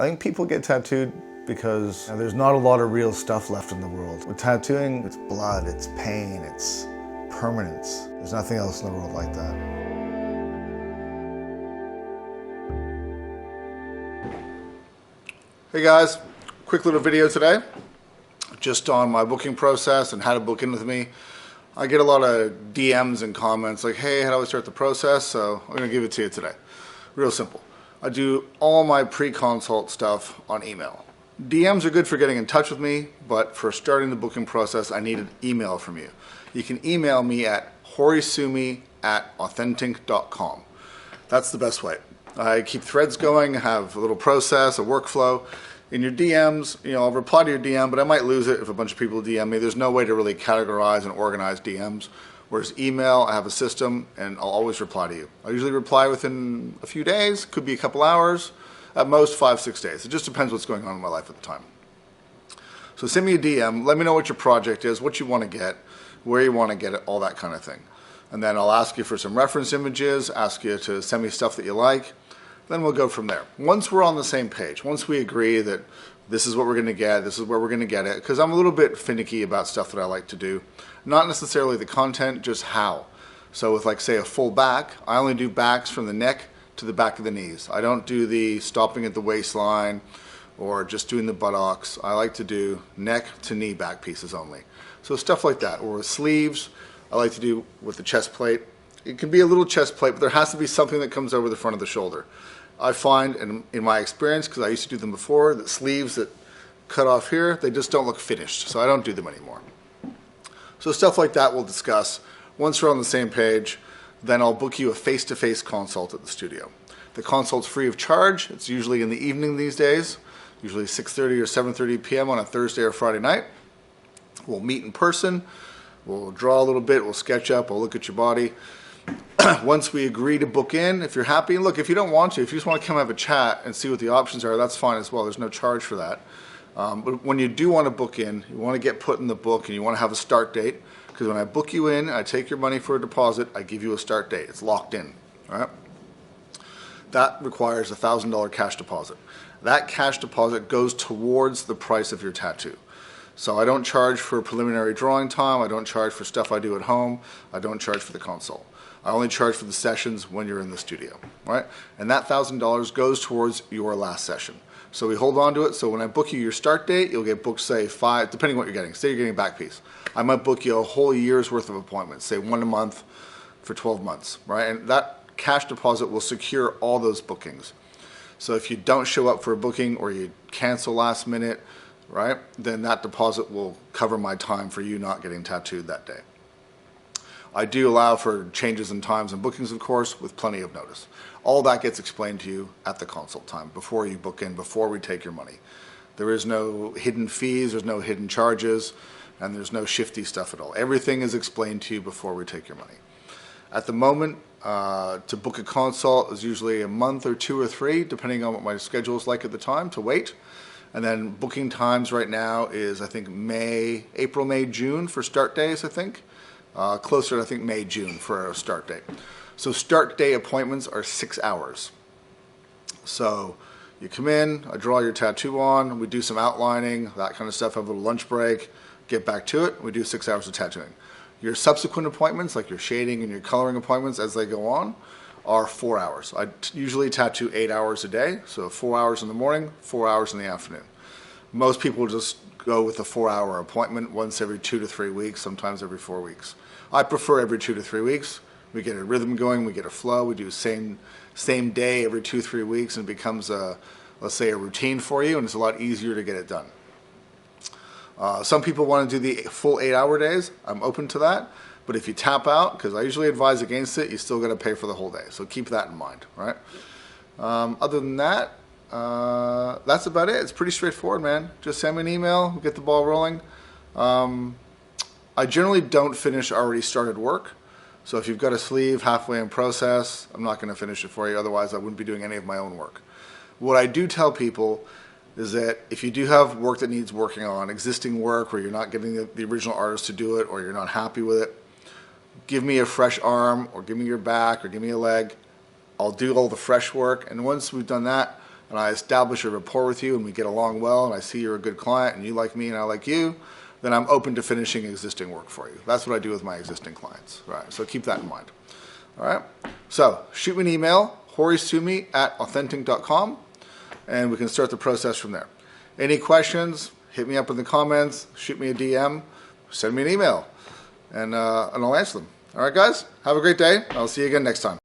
I think people get tattooed because there's not a lot of real stuff left in the world. With tattooing, it's blood, it's pain, it's permanence. There's nothing else in the world like that. Hey guys, quick little video today, just on my booking process and how to book in with me. I get a lot of DMs and comments like, hey, how do I start the process? So I'm gonna give it to you today. Real simple. I do all my pre-consult stuff on email. DMs are good for getting in touch with me, but for starting the booking process, I need an email from you. You can email me at horisumi@authentic.com. That's the best way. I keep threads going, have a little process, a workflow. In your DMs, I'll reply to your DM, but I might lose it if a bunch of people DM me. There's no way to really categorize and organize DMs. Whereas email, I have a system and I'll always reply to you. I usually reply within a few days, could be a couple hours, at most 5-6 days. It just depends what's going on in my life at the time. So send me a DM, let me know what your project is, what you want to get, where you want to get it, all that kind of thing. And then I'll ask you for some reference images, ask you to send me stuff that you like, then we'll go from there. Once we're on the same page, once we agree that this is what we're going to get, this is where we're going to get it, because I'm a little bit finicky about stuff that I like to do. Not necessarily the content, just how. So with like say a full back, I only do backs from the neck to the back of the knees. I don't do the stopping at the waistline or just doing the buttocks. I like to do neck to knee back pieces only. So stuff like that. Or with sleeves, I like to do with the chest plate. It can be a little chest plate, but there has to be something that comes over the front of the shoulder. I find, in my experience, because I used to do them before, that sleeves that cut off here, they just don't look finished. So I don't do them anymore. So stuff like that we'll discuss. Once we're on the same page, then I'll book you a face-to-face consult at the studio. The consult's free of charge. It's usually in the evening these days, usually 6:30 or 7:30 p.m. on a Thursday or Friday night. We'll meet in person. We'll draw a little bit. We'll sketch up. We'll look at your body. Once we agree to book in, if you're happy, look, if you don't want to, if you just want to come have a chat and see what the options are, that's fine as well. There's no charge for that. But when you do want to book in, you want to get put in the book and you want to have a start date, because when I book you in, I take your money for a deposit, I give you a start date. It's locked in. All right? That requires a $1,000 cash deposit. That cash deposit goes towards the price of your tattoo. So I don't charge for preliminary drawing time. I don't charge for stuff I do at home. I don't charge for the consult. I only charge for the sessions when you're in the studio, right? And that $1,000 goes towards your last session. So we hold on to it. So when I book you your start date, you'll get booked, say, 5, depending on what you're getting. Say you're getting a back piece. I might book you a whole year's worth of appointments, say 1 a month for 12 months, right? And that cash deposit will secure all those bookings. So if you don't show up for a booking or you cancel last minute, right, then that deposit will cover my time for you not getting tattooed that day. I do allow for changes in times and bookings, of course, with plenty of notice. All that gets explained to you at the consult time, before you book in, before we take your money. There is no hidden fees, there's no hidden charges, and there's no shifty stuff at all. Everything is explained to you before we take your money. At the moment, to book a consult is usually a month or 2 or 3, depending on what my schedule is like at the time, to wait. And then booking times right now is, I think, April, May, June for start days, I think. Closer to, I think, May, June for a start date. So start day appointments are 6 hours. So you come in, I draw your tattoo on, we do some outlining, that kind of stuff, have a little lunch break, get back to it, we do 6 hours of tattooing. Your subsequent appointments, like your shading and your coloring appointments as they go on, are 4 hours. I usually tattoo 8 hours a day, so 4 hours in the morning, 4 hours in the afternoon. Most people just go with a 4-hour appointment once every 2 to 3 weeks, sometimes every 4 weeks. I prefer every 2 to 3 weeks. We get a rhythm going, we get a flow, we do same day every 2-3 weeks, and it becomes let's say a routine for you, and it's a lot easier to get it done. Some people want to do the full 8-hour days. I'm open to that. But if you tap out, because I usually advise against it, you still got to pay for the whole day. So keep that in mind, right? Other than that, that's about it. It's pretty straightforward, man. Just send me an email, we'll get the ball rolling. I generally don't finish already started work. So if you've got a sleeve halfway in process, I'm not going to finish it for you. Otherwise, I wouldn't be doing any of my own work. What I do tell people is that if you do have work that needs working on, existing work where you're not getting the original artist to do it or you're not happy with it, give me a fresh arm or give me your back or give me a leg. I'll do all the fresh work, and once we've done that, and I establish a rapport with you and we get along well and I see you're a good client and you like me and I like you, then I'm open to finishing existing work for you. That's what I do with my existing clients. Right? So keep that in mind. All right? So shoot me an email, horisumi@authentic.com, and we can start the process from there. Any questions, hit me up in the comments, shoot me a DM, send me an email, and I'll answer them. All right, guys? Have a great day. I'll see you again next time.